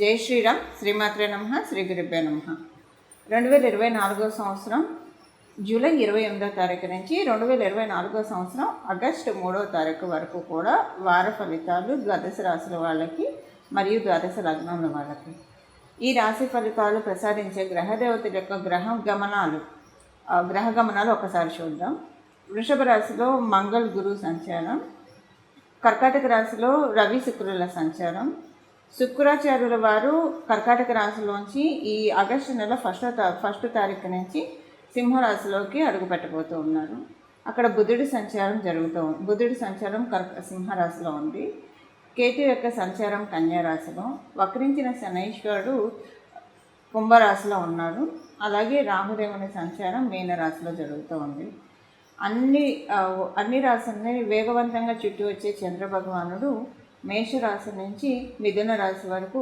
జై శ్రీరామ్. శ్రీమాత్రే నమః. శ్రీ గురుభ్యో నమః. 2024 సంవత్సరం జూలై 28వ తారీఖు నుంచి 2024 సంవత్సరం ఆగస్టు 3వ తారీఖు వరకు కూడా వార ఫలితాలు ద్వాదశ రాశుల వాళ్ళకి మరియు ద్వాదశ లగ్నాల వాళ్ళకి ఈ రాశి ఫలితాలు ప్రసాదించే గ్రహదేవతల యొక్క గ్రహ గమనాలు ఒకసారి చూద్దాం. వృషభ రాశిలో మంగళ గురు సంచారం, కర్కాటక రాశిలో రవి శుక్రుల సంచారం. శుక్రాచార్యుల వారు కర్కాటక రాశిలోంచి ఈ ఆగస్టు నెల ఫస్ట్ తారీఖు నుంచి సింహరాశిలోకి అడుగుపెట్టబోతూ ఉన్నారు. అక్కడ బుధుడి సంచారం సింహరాశిలో ఉంది. కేతు యొక్క సంచారం కన్యారాశిలో, వక్రించిన శనైశ్వరుడు కుంభరాశిలో ఉన్నాడు. అలాగే రాహుదేవుని సంచారం మీనరాశిలో జరుగుతూ ఉంది. అన్ని రాశుల్ని వేగవంతంగా చుట్టూ వచ్చే చంద్రభగవానుడు మేషరాశి నుంచి మిథున రాశి వరకు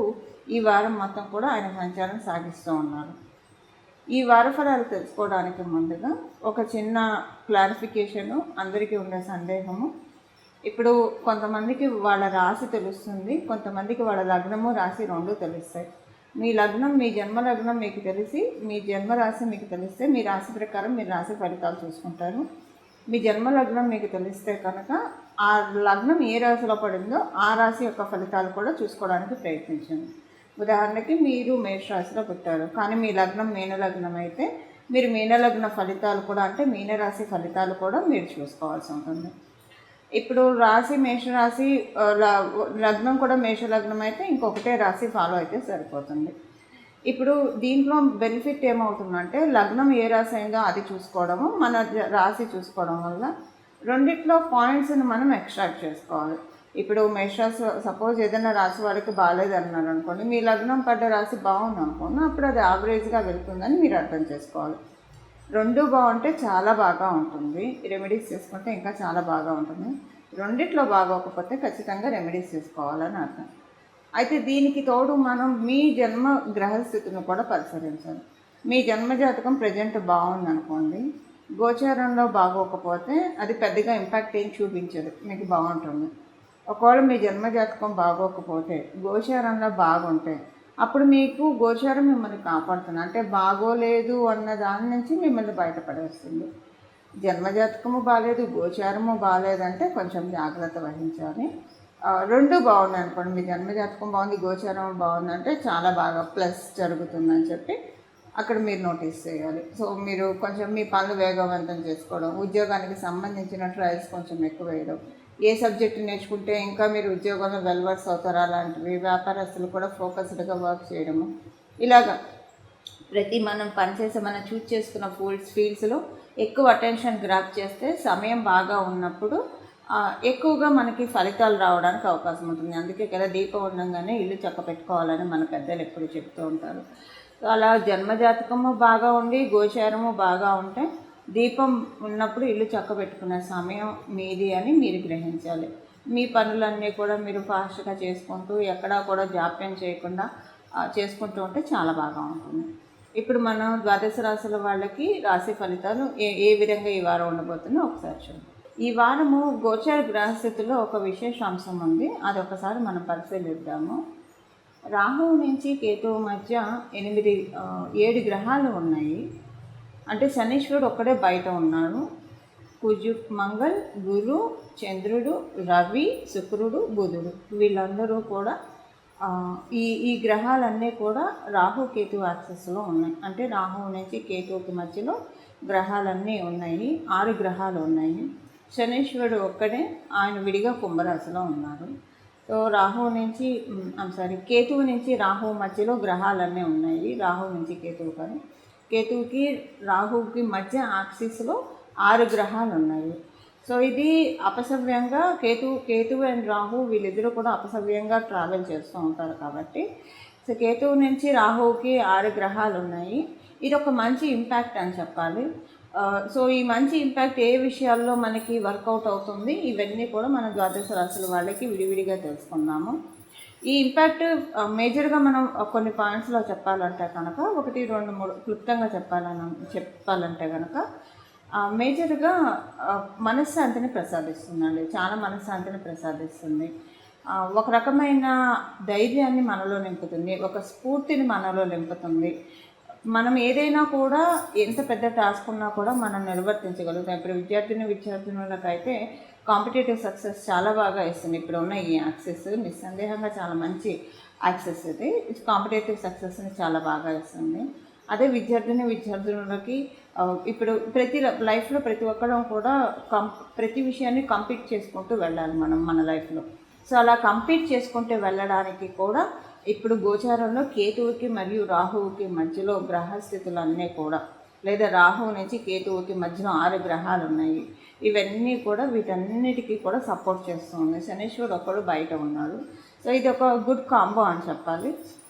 ఈ వారం మొత్తం కూడా ఆయన సంచారం సాగిస్తూ ఉన్నారు. ఈ వార ఫలాలు తెలుసుకోవడానికి ముందుగా ఒక చిన్న క్లారిఫికేషను, అందరికీ ఉండే సందేహము. ఇప్పుడు కొంతమందికి వాళ్ళ రాశి తెలుస్తుంది, కొంతమందికి వాళ్ళ లగ్నము రాశి రెండు తెలుస్తాయి. మీ లగ్నం, మీ జన్మ లగ్నం మీకు తెలిసి, మీ జన్మరాశి మీకు తెలిస్తే మీ రాశి ప్రకారం మీరు రాశి ఫలితాలు చూసుకుంటారు. మీ జన్మ లగ్నం మీకు తెలిస్తే కనుక ఆ లగ్నం ఏ రాశిలో పడిందో ఆ రాశి యొక్క ఫలితాలు కూడా చూసుకోవడానికి ప్రయత్నించండి. ఉదాహరణకి మీరు మేషరాశిలో పుట్టారు, కానీ మీ లగ్నం మీనలగ్నం అయితే మీరు మీనలగ్న ఫలితాలు కూడా, అంటే మీనరాశి ఫలితాలు కూడా మీరు చూసుకోవాల్సి ఉంటుంది. ఇప్పుడు రాశి మేషరాశి, లగ్నం కూడా మేషలగ్నం అయితే ఇంకొకటే రాశి ఫాలో అయితే సరిపోతుంది. ఇప్పుడు దీంట్లో బెనిఫిట్ ఏమవుతుందంటే లగ్నం ఏ రాశి అయిందో అది చూసుకోవడము, మన రాశి చూసుకోవడం వల్ల రెండిట్లో పాయింట్స్ని మనం ఎక్స్ట్రాక్ట్ చేసుకోవాలి. ఇప్పుడు మేషరాశి సపోజ్ ఏదైనా రాశి వాడికి బాగాలేదన్నారు అనుకోండి, మీ లగ్నం పడ్డ రాశి బాగుంది అనుకోండి, అప్పుడు అది యావరేజ్గా వెళ్తుందని మీరు అర్థం చేసుకోవాలి. రెండు బాగుంటే చాలా బాగా ఉంటుంది, రెమెడీస్ చేసుకుంటే ఇంకా చాలా బాగా ఉంటుంది. రెండిట్లో బాగోకపోతే ఖచ్చితంగా రెమెడీస్ చేసుకోవాలని అర్థం. అయితే దీనికి తోడు మనం మీ జన్మ గ్రహస్థితిని కూడా పరిశీలించాలి. మీ జన్మజాతకం ప్రజెంట్ బాగుందనుకోండి, గోచారంలో బాగోకపోతే అది పెద్దగా ఇంపాక్ట్ ఏం చూపించదు, మీకు బాగుంటుంది. ఒకవేళ మీ జన్మజాతకం బాగోకపోతే గోచారంలో బాగుంటే అప్పుడు మీకు గోచారం మిమ్మల్ని కాపాడుతుంది, అంటే బాగోలేదు అన్న దాని నుంచి మిమ్మల్ని బయటపడేస్తుంది. జన్మజాతకము బాగాలేదు, గోచారము బాగాలేదంటే కొంచెం జాగ్రత్త వహించాలి. రెండు బాగున్నాయి అనుకోండి, మీ జన్మజాతకం బాగుంది, గోచారం బాగుందంటే చాలా బాగా ప్లస్ జరుగుతుందని చెప్పి అక్కడ మీరు నోటీస్ చేయాలి. సో మీరు కొంచెం మీ పనులు వేగవంతం చేసుకోవడం, ఉద్యోగానికి సంబంధించిన ట్రయల్స్ కొంచెం ఎక్కువ వేయడం, ఏ సబ్జెక్టు నేర్చుకుంటే ఇంకా మీరు ఉద్యోగంలో వెల్వర్స్ అవుతారా అలాంటివి, వ్యాపారస్తులు కూడా ఫోకస్డ్గా వర్క్ చేయడము, ఇలాగా మనం పనిచేసే మనం చూస్ చేసుకున్న ఫీల్డ్స్లో ఎక్కువ అటెన్షన్ గ్రాప్ చేస్తే సమయం బాగా ఉన్నప్పుడు ఎక్కువగా మనకి ఫలితాలు రావడానికి అవకాశం ఉంటుంది. అందుకే కదా దీపం ఉండగానే ఇల్లు చక్క పెట్టుకోవాలని మన పెద్దలు ఎప్పుడు చెప్తూ ఉంటారు. సో అలా జన్మజాతకము బాగా ఉండి గోచారము బాగా ఉంటే దీపం ఉన్నప్పుడు ఇల్లు చక్క పెట్టుకునే సమయం మీది అని మీరు గ్రహించాలి. మీ పనులన్నీ కూడా మీరు ఫాస్ట్గా చేసుకుంటూ ఎక్కడా కూడా జాప్యం చేయకుండా చేసుకుంటూ ఉంటే చాలా బాగా ఉంటుంది. ఇప్పుడు మనం ద్వాదశ రాశుల వాళ్ళకి రాశి ఫలితాలు ఏ విధంగా ఈ వారం ఉండబోతుందో ఒకసారి చూద్దాం. ఈ వారము గోచార గ్రహస్థితిలో ఒక విశేష అంశం ఉంది, అది ఒకసారి మనం పరిశీలిద్దాము. రాహువు నుంచి కేతువు మధ్య 7 గ్రహాలు ఉన్నాయి. అంటే శనీశ్వరుడు ఒక్కడే బయట ఉన్నాడు. మంగళ, గురు, చంద్రుడు, రవి, శుక్రుడు, బుధుడు, వీళ్ళందరూ కూడా ఈ గ్రహాలన్నీ కూడా రాహు కేతు యాక్సెస్లో ఉన్నాయి. అంటే రాహువు నుంచి కేతువుకి మధ్యలో గ్రహాలన్నీ ఉన్నాయి, 6 గ్రహాలు ఉన్నాయి. శనీశ్వరుడు ఒక్కడే, ఆయన విడిగా కుంభరాశిలో ఉన్నారు. సో కేతువు నుంచి రాహువు మధ్యలో గ్రహాలన్నీ ఉన్నాయి. రాహువు నుంచి కేతువు కానీ కేతువుకి రాహువుకి మధ్య యాక్సిస్లో 6 గ్రహాలు ఉన్నాయి. సో ఇది అపసవ్యంగా కేతువు అండ్ రాహు వీళ్ళిద్దరూ కూడా అపసవ్యంగా ట్రావెల్ చేస్తూ ఉంటారు. కాబట్టి సో కేతువు నుంచి రాహువుకి 6 గ్రహాలు ఉన్నాయి. ఇది ఒక మంచి ఇంపాక్ట్ అని చెప్పాలి. సో ఈ మంచి ఇంపాక్ట్ ఏ విషయాల్లో మనకి వర్కౌట్ అవుతుంది, ఇవన్నీ కూడా మన ద్వాదశ రాశుల వాళ్ళకి విడివిడిగా తెలుసుకున్నాము. ఈ ఇంపాక్ట్ మేజర్గా మనం కొన్ని పాయింట్స్లో చెప్పాలంటే కనుక 1, 2, 3 క్లుప్తంగా చెప్పాలంటే కనుక మేజర్గా మనశ్శాంతిని ప్రసాదిస్తుందండి, చాలా మనశ్శాంతిని ప్రసాదిస్తుంది. ఒక రకమైన ధైర్యాన్ని మనలో నింపుతుంది, ఒక స్ఫూర్తిని మనలో నింపుతుంది. మనం ఏదైనా కూడా ఎంత పెద్ద టాస్క్ ఉన్నా కూడా మనం నిర్వర్తించగలుగుతాం. ఇప్పుడు విద్యార్థినులకైతే కాంపిటేటివ్ సక్సెస్ చాలా బాగా ఇస్తుంది. ఇప్పుడు ఉన్న ఈ యాక్సెస్ నిస్సందేహంగా చాలా మంచి యాక్సెస్ ఇది. కాంపిటేటివ్ సక్సెస్ని చాలా బాగా ఇస్తుంది. అదే విద్యార్థులకి ఇప్పుడు లైఫ్లో ప్రతి ఒక్కరం కూడా ప్రతి విషయాన్ని కంపీట్ చేసుకుంటూ వెళ్ళాలి మన లైఫ్లో. సో అలా కంపీట్ చేసుకుంటూ వెళ్ళడానికి కూడా ఇప్పుడు గోచారంలో కేతువుకి మరియు రాహువుకి మధ్యలో గ్రహస్థితులు అన్నీ కూడా, లేదా రాహువు నుంచి కేతువుకి మధ్యలో 6 గ్రహాలు ఉన్నాయి. ఇవన్నీ కూడా వీటన్నిటికీ కూడా సపోర్ట్ చేస్తూ ఉన్నాయి. శనీశ్వరుడు ఒక్కడు బయట ఉన్నాడు. సో ఇది ఒక గుడ్ కాంబో అని చెప్పాలి.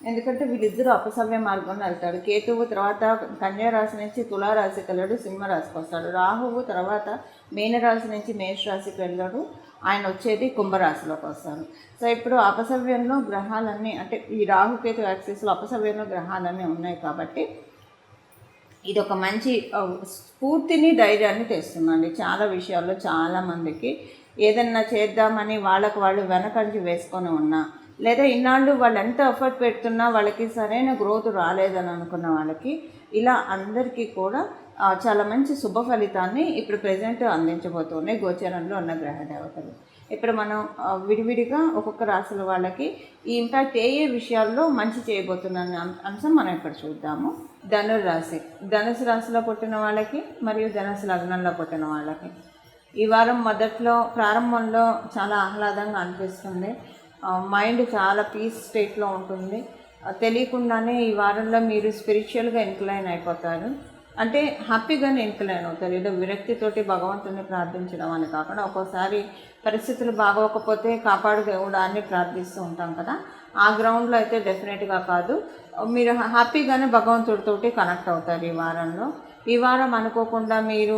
ఎందుకంటే వీళ్ళిద్దరూ అపసవ్య మార్గంలో వెళ్తాడు. కేతువు తర్వాత కన్యారాశి నుంచి తులారాశికి వెళ్ళాడు, సింహరాశికి వస్తాడు. రాహువు తర్వాత మీనరాశి నుంచి మేషరాశికి వెళ్ళాడు, ఆయన వచ్చేది కుంభరాశిలోకి వస్తారు. సో ఇప్పుడు అపసవ్యంలో గ్రహాలన్నీ, అంటే ఈ రాహుకేతు యాక్సిస్లో అపసవ్యంలో గ్రహాలన్నీ ఉన్నాయి కాబట్టి ఇది ఒక మంచి స్ఫూర్తిని, ధైర్యాన్ని తెస్తుందండి. చాలా విషయాల్లో చాలామందికి ఏదన్నా చేద్దామని వాళ్ళు వెనకంచి వేసుకొని ఉన్నా, లేదా ఇన్నాళ్ళు వాళ్ళు ఎంత ఎఫర్ట్ పెడుతున్నా వాళ్ళకి సరైన గ్రోత్ రాలేదని అనుకున్న వాళ్ళకి ఇలా అందరికీ కూడా చాలా మంచి శుభ ఫలితాన్ని ఇప్పుడు ప్రజెంట్ అందించబోతున్నాయి గోచరంలో ఉన్న గ్రహ దేవతలు. ఇప్పుడు మనం విడివిడిగా ఒక్కొక్క రాశుల వాళ్ళకి ఈ ఇంపాక్ట్ ఏ విషయాల్లో మంచి చేయబోతున్న అంశం మనం ఇక్కడ చూద్దాము. ధనుసు రాశిలో పుట్టిన వాళ్ళకి మరియు ధనుసు లగ్నంలో పుట్టిన వాళ్ళకి ఈ వారం ప్రారంభంలో చాలా ఆహ్లాదంగా అనిపిస్తుంది. మైండ్ చాలా పీస్ స్టేట్లో ఉంటుంది. తెలియకుండానే ఈ వారంలో మీరు స్పిరిచువల్గా ఇన్క్లైన్ అయిపోతారు. అంటే హ్యాపీగానే ఇన్క్లైన్ అవుతారు. ఏదో విరక్తితోటి భగవంతుని ప్రార్థించడం అని కాకుండా ఒక్కోసారి పరిస్థితులు బాగోకపోతే కాపాడు దేవుడా అని ప్రార్థిస్తూ ఉంటాం కదా, ఆ గ్రౌండ్లో అయితే డెఫినెట్గా కాదు, మీరు హ్యాపీగానే భగవంతుడితోటి కనెక్ట్ అవుతారు ఈ వారంలో. ఈ వారం అనుకోకుండా మీరు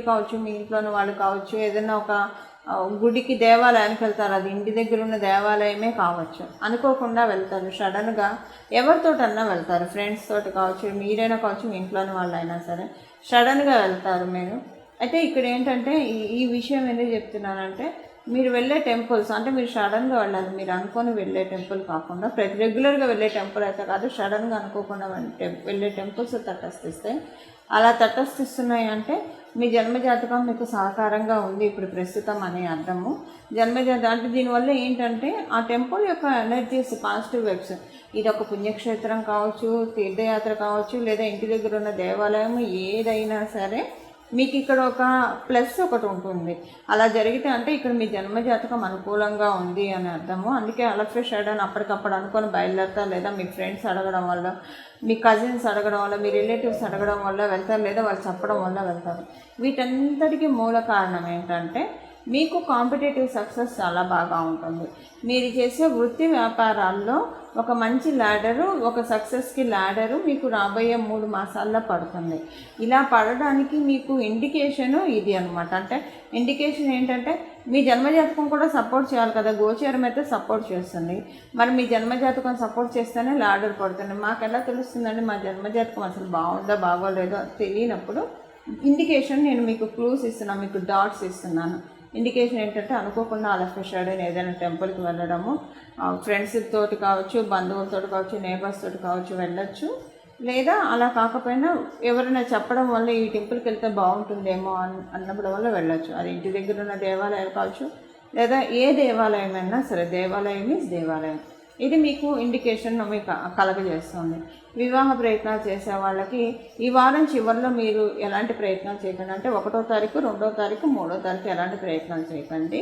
కావచ్చు, మీ ఇంట్లోని వాళ్ళు కావచ్చు, ఏదైనా ఒక గుడికి దేవాలయానికి వెళ్తారు. అది ఇంటి దగ్గర ఉన్న దేవాలయమే కావచ్చు, అనుకోకుండా వెళ్తారు. సడన్గా ఎవరితోటన్నా వెళ్తారు, ఫ్రెండ్స్ తోటి కావచ్చు, మీరైనా కావచ్చు, మీ ఇంట్లోని వాళ్ళైనా సరే సడన్గా వెళ్తారు మీరు. అయితే ఇక్కడ ఏంటంటే ఈ విషయం ఎందుకు చెప్తున్నానంటే, మీరు వెళ్ళే టెంపుల్స్ అంటే మీరు సడన్గా వెళ్ళాలి. మీరు అనుకొని వెళ్ళే టెంపుల్ కాకుండా రెగ్యులర్గా వెళ్ళే టెంపుల్ అయితే కాదు, సడన్గా అనుకోకుండా వెళ్ళే టెంపుల్స్ తటస్థిస్తాయి. అలా తటస్థిస్తున్నాయి అంటే మీ జన్మజాతకం మీకు సహకారంగా ఉంది ఇప్పుడు ప్రస్తుతం అనే అర్థము. అంటే దీనివల్ల ఏంటంటే ఆ టెంపుల్ యొక్క ఎనర్జీస్, పాజిటివ్ వైబ్స్, ఇది ఒక పుణ్యక్షేత్రం కావచ్చు, తీర్థయాత్ర కావచ్చు, లేదా ఇంటి దగ్గర ఉన్న దేవాలయం ఏదైనా సరే మీకు ఇక్కడ ఒక ప్లస్ ఒకటి ఉంటుంది. అలా జరిగితే అంటే ఇక్కడ మీ జన్మజాతకం అనుకూలంగా ఉంది అని అర్థము. అందుకే అలఫే షడన్ అప్పటికప్పుడు అనుకొని బయలుదేరుతారు, లేదా మీ ఫ్రెండ్స్ అడగడం వల్ల, మీ కజిన్స్ అడగడం వల్ల, మీ రిలేటివ్స్ అడగడం వల్ల వెళ్తారు, లేదా వాళ్ళు చెప్పడం వల్ల వెళ్తారు. వీటంతటికీ మూల కారణం ఏంటంటే మీకు కాంపిటేటివ్ సక్సెస్ చాలా బాగా ఉంటుంది. మీరు చేసే వృత్తి వ్యాపారాల్లో ఒక మంచి ల్యాడరు, ఒక సక్సెస్కి ల్యాడరు మీకు రాబోయే 3 మాసాల్లో పడుతుంది. ఇలా పడడానికి మీకు ఇండికేషను ఇది అనమాట. అంటే ఇండికేషన్ ఏంటంటే మీ జన్మజాతకం కూడా సపోర్ట్ చేయాలి కదా. గోచారం అయితే సపోర్ట్ చేస్తుంది, మరి మీ జన్మజాతకం సపోర్ట్ చేస్తేనే ల్యాడర్ పడుతుంది. మాకు ఎలా తెలుస్తుందండి మా జన్మజాతకం అసలు బాగుందో బాగోలేదో తేలినప్పుడు ఇండికేషన్ నేను మీకు క్లూస్ ఇస్తున్నాను, మీకు డాట్స్ ఇస్తున్నాను. ఇండికేషన్ ఏంటంటే అనుకోకుండా అలఫెషాడని ఏదైనా టెంపుల్కి వెళ్ళడము, ఫ్రెండ్స్ తోటి కావచ్చు, బంధువులతో కావచ్చు, నేబర్స్ తోటి కావచ్చు వెళ్ళొచ్చు. లేదా అలా కాకపోయినా ఎవరైనా చెప్పడం వల్ల ఈ టెంపుల్కి వెళ్తే బాగుంటుందేమో అన్నప్పుడు వల్ల వెళ్ళొచ్చు. అది ఇంటి దగ్గర ఉన్న దేవాలయాలు కావచ్చు, లేదా ఏ దేవాలయం అయినా సరే, దేవాలయం ఈజ్ దేవాలయం. ఇది మీకు ఇండికేషన్ మీకు కలగజేస్తుంది. వివాహ ప్రయత్నాలు చేసే వాళ్ళకి ఈ వారం చివరిలో మీరు ఎలాంటి ప్రయత్నాలు చేయకండి. అంటే 1వ తారీఖు, 2వ తారీఖు, 3వ తారీఖు ఎలాంటి ప్రయత్నాలు చేయకండి.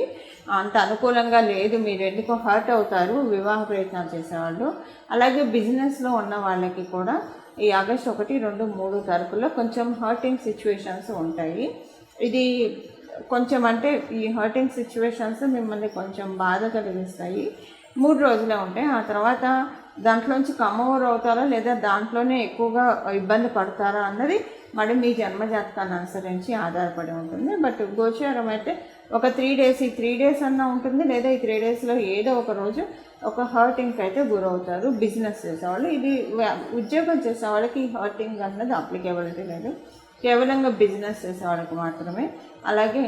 అంత అనుకూలంగా లేదు, మీరు ఎందుకో హర్ట్ అవుతారు వివాహ ప్రయత్నాలు చేసేవాళ్ళు. అలాగే బిజినెస్లో ఉన్న వాళ్ళకి కూడా ఈ ఆగస్టు 1, 2, 3 తారీఖుల్లో కొంచెం హర్టింగ్ సిచ్యువేషన్స్ ఉంటాయి. ఇది కొంచెం అంటే ఈ హర్టింగ్ సిచ్యువేషన్స్ మిమ్మల్ని కొంచెం బాధ కలిగిస్తాయి. 3 రోజులే ఉంటాయి. ఆ తర్వాత దాంట్లోంచి కమ్మోవర్ అవుతారా, లేదా దాంట్లోనే ఎక్కువగా ఇబ్బంది పడతారా అన్నది మరి మీ జన్మజాతకాన్ని అనుసరించి ఆధారపడి ఉంటుంది. బట్ గోచారం అయితే ఒక 3 డేస్, ఈ 3 డేస్ అన్నా ఉంటుంది, లేదా ఈ 3 డేస్లో ఏదో ఒక రోజు ఒక హర్టింగ్కి అయితే గురవుతారు బిజినెస్ చేసేవాళ్ళు. ఇది ఉద్యోగం చేసేవాళ్ళకి ఈ హర్టింగ్ అన్నది అప్లికేబిలిటీ లేదు, కేవలంగా బిజినెస్ చేసేవాళ్ళకి మాత్రమే. అలాగే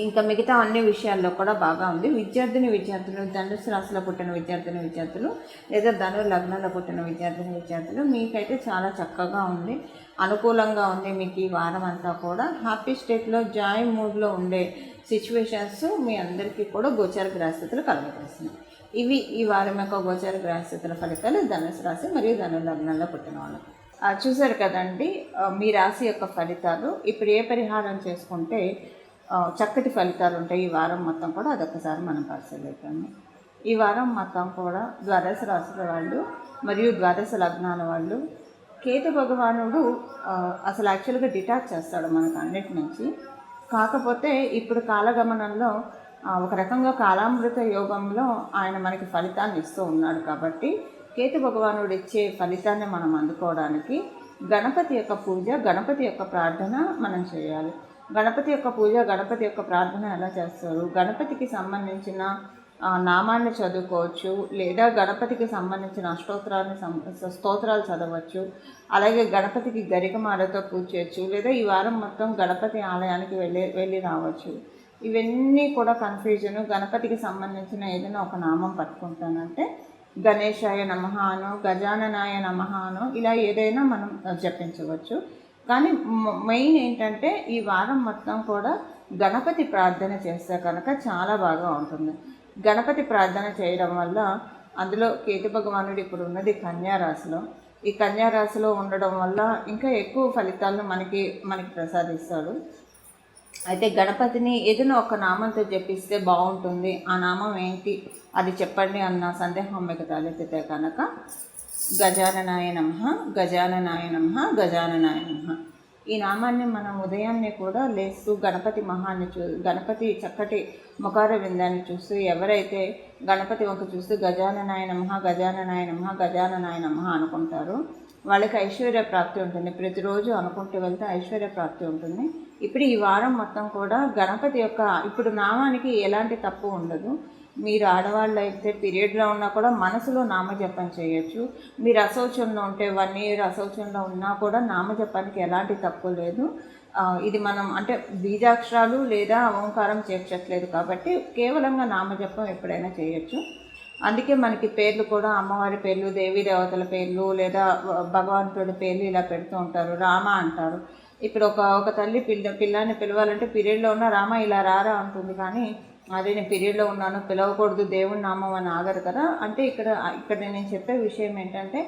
ఇంకా మిగతా అన్ని విషయాల్లో కూడా బాగా ఉంది. విద్యార్థులు ధనుసు రాశిలో పుట్టిన విద్యార్థులు లేదా ధను లగ్నంలో పుట్టిన విద్యార్థులు మీకైతే చాలా చక్కగా ఉంది, అనుకూలంగా ఉంది. మీకు ఈ వారం అంతా కూడా హ్యాపీ స్టేట్లో జాయ్ మూడ్లో ఉండే సిచ్యువేషన్స్ మీ అందరికీ కూడా గోచార గ్రహస్థితులు కలగజేస్తున్నాయి. ఇవి ఈ వారం యొక్క గోచార గ్రహస్థితుల ఫలితాలు ధనుసు రాశి మరియు ధను లగ్నంలో పుట్టిన వాళ్ళు. చూశారు కదండి మీ రాశి యొక్క ఫలితాలు. ఇప్పుడు ఏ పరిహారం చేసుకుంటే చక్కటి ఫలితాలు ఉంటాయి ఈ వారం మొత్తం కూడా అదొకసారి మనం పరిశీలిద్దాము. ఈ వారం మొత్తం కూడా ద్వాదశ రాశుల వాళ్ళు మరియు ద్వాదశ లగ్నాల వాళ్ళు కేతు భగవానుడు అసలు యాక్చువల్గా డిటాచ్ చేస్తాడు మనకు అన్నిటి నుంచి. కాకపోతే ఇప్పుడు కాలగమనంలో ఒక రకంగా కాలామృత యోగంలో ఆయన మనకి ఫలితాన్ని ఇస్తూ ఉన్నాడు. కాబట్టి కేతు భగవానుడు ఇచ్చే ఫలితాన్ని మనం అందుకోవడానికి గణపతి యొక్క పూజ, గణపతి యొక్క ప్రార్థన మనం చేయాలి. గణపతి యొక్క పూజ, గణపతి యొక్క ప్రార్థన ఎలా చేస్తారు? గణపతికి సంబంధించిన నామాన్ని చదువుకోవచ్చు, లేదా గణపతికి సంబంధించిన స్తోత్రాలు చదవచ్చు. అలాగే గణపతికి గరికమాలతో పూజ చేయొచ్చు, లేదా ఈ వారం మొత్తం గణపతి ఆలయానికి వెళ్ళి రావచ్చు. ఇవన్నీ కూడా కన్ఫ్యూజను. గణపతికి సంబంధించిన ఏదైనా ఒక నామం పట్టుకుంటానంటే గణేశాయ నమః అనో, గజాననాయ నమః అనో, ఇలా ఏదైనా మనం జపించవచ్చు. కానీ మెయిన్ ఏంటంటే ఈ వారం మొత్తం కూడా గణపతి ప్రార్థన చేస్తే కనుక చాలా బాగా ఉంటుంది. గణపతి ప్రార్థన చేయడం వల్ల అందులో కేతు భగవానుడు ఇప్పుడు ఉన్నది కన్యారాశిలో. ఈ కన్యారాశిలో ఉండడం వల్ల ఇంకా ఎక్కువ ఫలితాలను మనకి ప్రసాదిస్తాడు. అయితే గణపతిని ఏదైనా ఒక నామంతో జపిస్తే బాగుంటుంది, ఆ నామం ఏంటి అది చెప్పండి అన్న సందేహం మీకు తలెత్తితే కనుక గజాననాయ నమః, గజాననాయ నమః, గజాననాయ నమః ఈ నామాన్ని మనం ఉదయాన్నే కూడా లేస్తూ గణపతి చక్కటి ముఖార విందాన్ని చూస్తూ ఎవరైతే గణపతి వంక చూస్తూ గజాననాయ నమః, గజాననాయ నమః, గజాననాయ నమః అనుకుంటారో వాళ్ళకి ఐశ్వర్య ప్రాప్తి ఉంటుంది. ప్రతిరోజు అనుకుంటూ వెళ్తే ఐశ్వర్య ప్రాప్తి ఉంటుంది. ఇప్పుడు ఈ వారం మొత్తం కూడా గణపతి యొక్క ఇప్పుడు నామానికి ఎలాంటి తప్పు ఉండదు. మీరు ఆడవాళ్ళు అయితే పీరియడ్లో ఉన్నా కూడా మనసులో నామజపం చేయొచ్చు. మీరు అశౌచంలో ఉంటే 1 year అశౌచంలో ఉన్నా కూడా నామజపానికి ఎలాంటి తప్పు లేదు. ఇది మనం అంటే బీజాక్షరాలు లేదా ఓంకారం చేర్చట్లేదు కాబట్టి కేవలంగా నామజపం ఎప్పుడైనా చేయొచ్చు. అందుకే మనకి పేర్లు కూడా అమ్మవారి పేర్లు, దేవీ దేవతల పేర్లు లేదా భగవంతుడి పేర్లు ఇలా పెడుతూ ఉంటారు. రామ అంటారు. ఇప్పుడు ఒక తల్లి పిల్లాన్ని పిలవాలంటే పీరియడ్లో ఉన్న రామ ఇలా రారా అంటుంది. కానీ అదే నేను పీరియడ్లో ఉన్నాను పిలవకూడదు దేవుని నామం అని ఆగరు కదా. అంటే ఇక్కడ నేను చెప్పే విషయం ఏంటంటే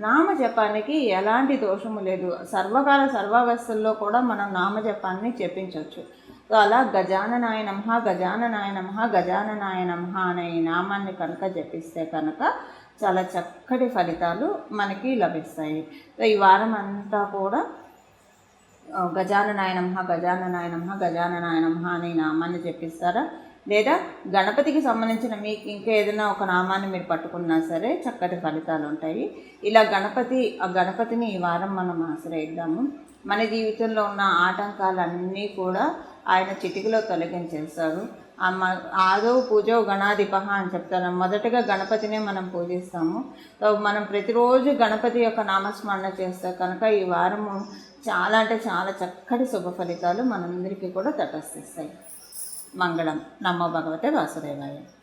నామజపానికి ఎలాంటి దోషము లేదు. సర్వకాల సర్వావస్థల్లో కూడా మనం నామజపాన్ని చెప్పించవచ్చు. సో అలా గజాననాయ నమః, గజాననాయ నమః, గజాననాయ నమః అనే ఈ నామాన్ని కనుక జపిస్తే కనుక చాలా చక్కటి ఫలితాలు మనకి లభిస్తాయి. సో ఈ వారం అంతా కూడా గజాననాయ నమః, గజాననాయ నమః, గజాననాయ నమః అనే నామాన్ని జపిస్తారా, లేదా గణపతికి సంబంధించిన మీకు ఇంకా ఏదైనా ఒక నామాన్ని మీరు పట్టుకున్నా సరే చక్కటి ఫలితాలు ఉంటాయి. ఇలా గణపతిని ఈ వారం మనం ఆశ్రయిద్దాము. మన జీవితంలో ఉన్న ఆటంకాలన్నీ కూడా ఆయన చిటికలో తొలగించేస్తారు. ఆదో పూజో గణాధిపః అని చెప్తారు. మొదటగా గణపతినే మనం పూజిస్తాము. సో మనం ప్రతిరోజు గణపతి యొక్క నామస్మరణ చేస్తే కనుక ఈ వారము చాలా అంటే చాలా చక్కటి శుభ ఫలితాలు మనందరికీ కూడా తటస్థిస్తాయి. మంగళం. నమో భగవతే వాసుదేవాయ.